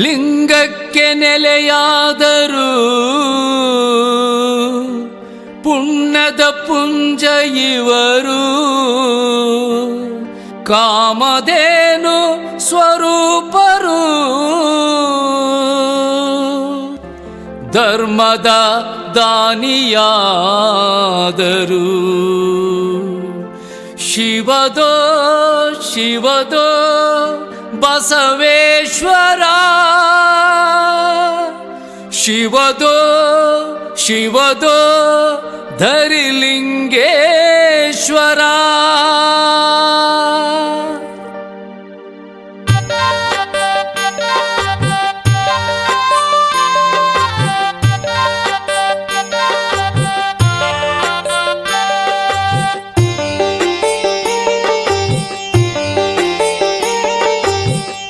ಲಿಂಗಕ್ಕೆ ನೆಲೆಯಾದರೂ ಪುಣ್ಯದ ಪುಂಜ ಇವರು. ಕಾಮಧೇನು ಸ್ವರೂಪರು, ಧರ್ಮದ ದಾನಿಯಾದರು. ಶಿವದೋ ಶಿವದೋ ಬಸವೇಶ್ವರ, ಶಿವದೋ ಶಿವದೋ ಧರಿಲಿಂಗೇಶ್ವರ.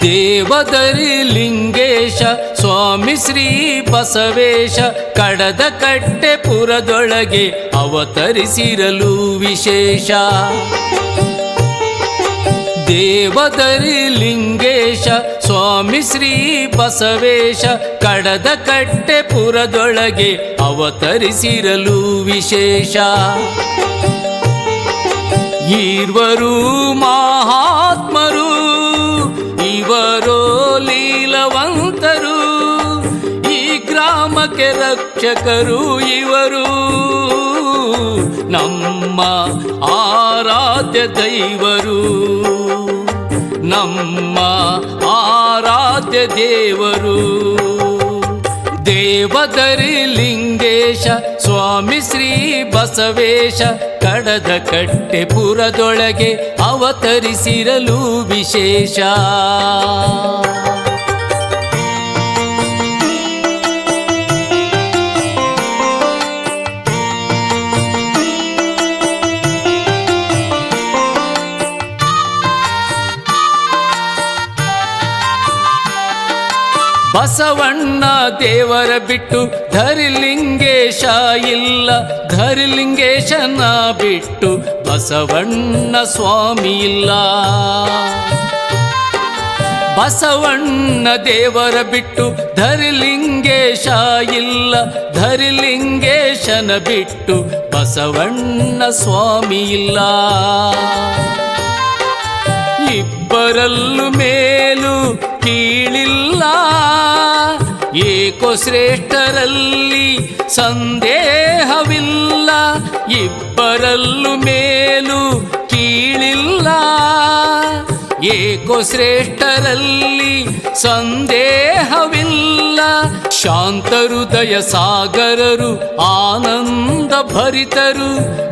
ದೇವದರಿ ಲಿಂಗೇಶ ಸ್ವಾಮಿ ಶ್ರೀ ಬಸವೇಶ, ಕಡದ ಕಟ್ಟೆ ಪುರದೊಳಗೆ ಅವತರಿಸಿರಲು ವಿಶೇಷ. ದೇವದರಿ ಲಿಂಗೇಶ ಸ್ವಾಮಿ ಶ್ರೀ ಬಸವೇಶ, ಕಡದ ಕಟ್ಟೆ ಪುರದೊಳಗೆ ಅವತರಿಸಿರಲು ವಿಶೇಷ. ಈರ್ವರು ಮಹಾತ್ಮರು, ಇವರೋ ಲೀಲವಂತರು, ಈ ಗ್ರಾಮಕ್ಕೆ ರಕ್ಷಕರು ಇವರು. ನಮ್ಮ ಆರಾಧ್ಯ ದೈವರು, ನಮ್ಮ ಆರಾಧ್ಯ ದೇವರು. ದೇವದರಿ ಲಿಂಗೇಶ ಸ್ವಾಮಿ ಶ್ರೀ ಬಸವೇಶ, ಕಡದ ಕಟ್ಟೆ ಪುರದೊಳಗೆ ಅವತರಿಸಿರಲು ವಿಶೇಷ. ಬಸವಣ್ಣ ದೇವರ ಬಿಟ್ಟು ಧರಿಲಿಂಗೇಶ ಇಲ್ಲ, ಧರಿಲಿಂಗೇಶನ ಬಿಟ್ಟು ಬಸವಣ್ಣ ಸ್ವಾಮಿ ಇಲ್ಲ. ಬಸವಣ್ಣ ದೇವರ ಬಿಟ್ಟು ಧರಿಲಿಂಗೇಶ ಇಲ್ಲ, ಧರಿಲಿಂಗೇಶನ ಬಿಟ್ಟು ಬಸವಣ್ಣ ಸ್ವಾಮಿ ಇಲ್ಲ. ಇಬ್ಬರಲ್ಲೂ ಮೇಲು ಕೀಳಿಲ್ಲ, ಏಕೋ ಶ್ರೇಷ್ಠರಲ್ಲಿ ಸಂದೇಹವಿಲ್ಲ. ಇಬ್ಬರಲ್ಲೂ ಮೇಲು ಕೀಳಿಲ್ಲ, ಏಕೋ ಶ್ರೇಷ್ಠರಲ್ಲಿ ಸಂದೇಹವಿಲ್ಲ. ಶಾಂತ ಹೃದಯ ಸಾಗರರು, ಆನಂದ ಭರಿತರು,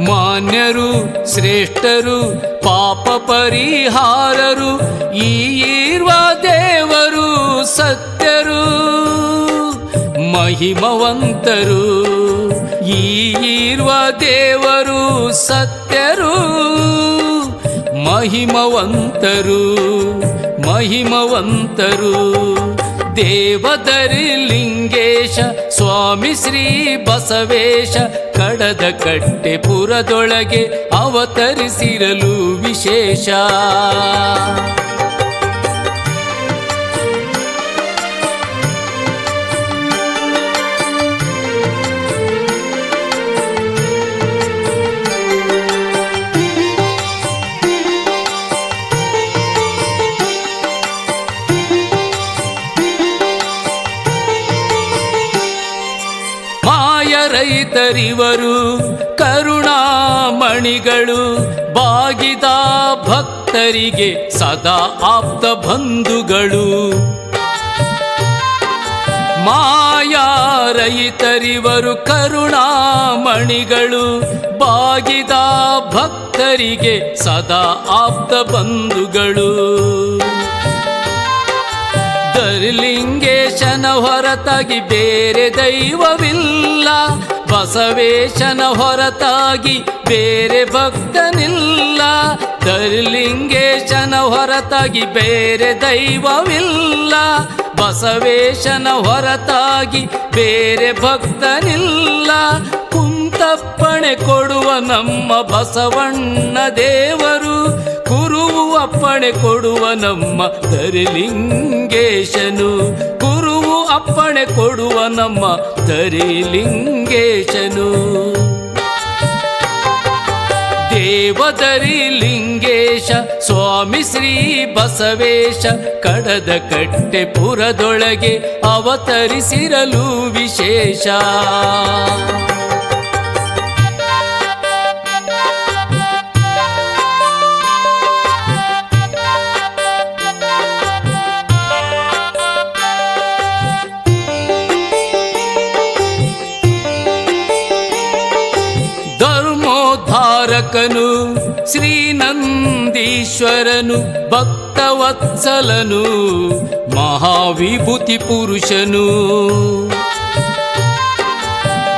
ಮಾನ್ಯರು ಶ್ರೇಷ್ಠರು, ಪಾಪ ಪರಿಹಾರರು, ಈ ಈರ್ವ ದೇವರು ಸತ್ಯರು, ಮಹಿಮವಂತರು. ಈ ಈರ್ವ ದೇವರು ಸತ್ಯರು, ಮಹಿಮವಂತರು, ಮಹಿಮವಂತರು. ದೇವದರಿ ಲಿಂಗೇಶ ಸ್ವಾಮಿ ಶ್ರೀ ಬಸವೇಶ, ಕಡದ ಕಟ್ಟೆ ಪುರದೊಳಗೆ ಅವತರಿಸಿರಲು ವಿಶೇಷ. ರೈತರಿವರು ಕರುಣಾಮಣಿಗಳು, ಬಾಗಿದ ಭಕ್ತರಿಗೆ ಸದಾ ಆಪ್ತ ಬಂಧುಗಳು. ಮಾಯಾ ರೈತರಿವರು ಕರುಣಾಮಣಿಗಳು, ಬಾಗಿದ ಭಕ್ತರಿಗೆ ಸದಾ ಆಪ್ತ ಬಂಧುಗಳು. ಧರಿಲಿಂಗೇಶನ ಹೊರತಾಗಿ ಬೇರೆ ದೈವವಿಲ್ಲ, ಬಸವೇಶನ ಹೊರತಾಗಿ ಬೇರೆ ಭಕ್ತನಿಲ್ಲ. ಧರಿಲಿಂಗೇಶನ ಹೊರತಾಗಿ ಬೇರೆ ದೈವವಿಲ್ಲ, ಬಸವೇಶನ ಹೊರತಾಗಿ ಬೇರೆ ಭಕ್ತನಿಲ್ಲ. ಕುಂತಪ್ಪಣೆ ಕೊಡುವ ನಮ್ಮ ಬಸವಣ್ಣ ದೇವರು, ಗುರುವು ಅಪ್ಪಣೆ ಕೊಡುವ ನಮ್ಮ ಧರಿಲಿಂಗೇಶನು. ಗುರುವು ಅಪ್ಪಣೆ ಕೊಡುವ ನಮ್ಮ ಧರಿಲಿಂಗೇಶನು. ದೇವದರಿ ಲಿಂಗೇಶ ಸ್ವಾಮಿ ಶ್ರೀ ಬಸವೇಶ ಕಡದ ಕಟ್ಟೆ ಪುರದೊಳಗೆ ಅವತರಿಸಿರಲು ವಿಶೇಷ. ಧರ್ಮೋದ್ಧಾರಕನು ಶ್ರೀನಂದೀಶ್ವರನು ಭಕ್ತವತ್ಸಲನು ಮಹಾವಿಭೂತಿ ಪುರುಷನು.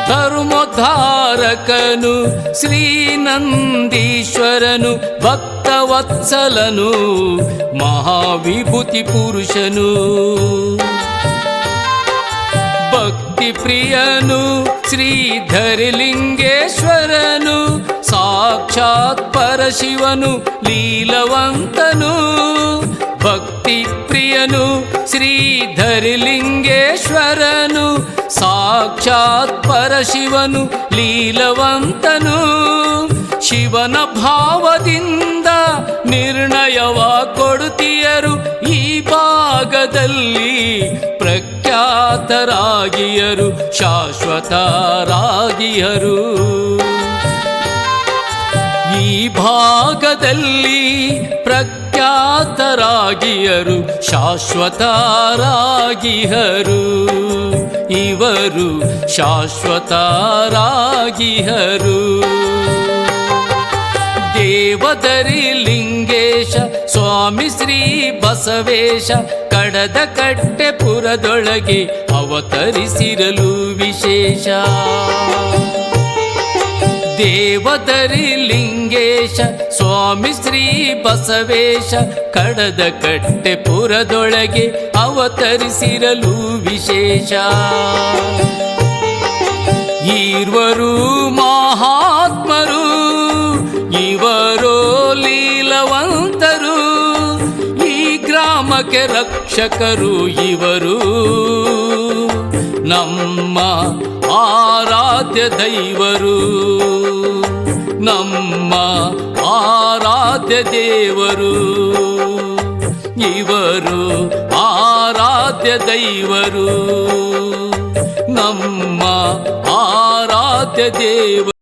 ಧರ್ಮೋದ್ಧಾರಕನು ಶ್ರೀನಂದೀಶ್ವರನು ಭಕ್ತವತ್ಸಲನು ಮಹಾವಿಭೂತಿ ಪುರುಷನು. ಭಕ್ತಿ ಪ್ರಿಯನು ಶ್ರೀಧರಿಲಿಂಗೇಶ್ವರನು ಸಾಕ್ಷಾತ್ ಪರಶಿವನು ಲೀಲವಂತನು. ಭಕ್ತಿ ಪ್ರಿಯನು ಶ್ರೀಧರಿಲಿಂಗೇಶ್ವರನು ಸಾಕ್ಷಾತ್ ಪರಶಿವನು ಲೀಲವಂತನು. ಶಿವನ ಭಾವದಿಂದ ನಿರ್ಣಯವ ಕೊಡುತ್ತೀಯರು ಈ ಭಾಗದಲ್ಲಿ ಪ್ರಖ್ಯಾತರಾಗಿಯರು ಶಾಶ್ವತರಾಗಿಯರು. ಈ ಭಾಗದಲ್ಲಿ ಪ್ರಖ್ಯಾತರಾಗಿಯರು ಶಾಶ್ವತರಾಗಿಹರು. ಇವರು ಶಾಶ್ವತರಾಗಿಹರು. ದೇವದರಿ ಲಿಂಗೇಶ ಸ್ವಾಮಿ ಶ್ರೀ ಬಸವೇಶ ಕಡದ ಕಟ್ಟೆ ಪುರದೊಳಗೆ ಅವತರಿಸಿರಲು ವಿಶೇಷ. ದೇವದರಿ ಲಿಂಗೇಶ ಸ್ವಾಮಿ ಶ್ರೀ ಬಸವೇಶ ಕಡದ ಕಟ್ಟೆ ಪುರದೊಳಗೆ ಅವತರಿಸಿರಲು ವಿಶೇಷ. ಈರ್ವರು ಮಹಾತ್ಮರು ಇವರೋ ಲೀಲವಂತರು. ಈ ಗ್ರಾಮಕ್ಕೆ ರಕ್ಷಕರು ಇವರು ನಮ್ಮ ಆರಾಧ್ಯ ದೈವರು. ನಮ್ಮ ಆರಾಧ್ಯ ದೇವರು ಇವರು ಆರಾಧ್ಯ ದೈವರು. ನಮ್ಮ ಆರಾಧ್ಯ ದೇವರು.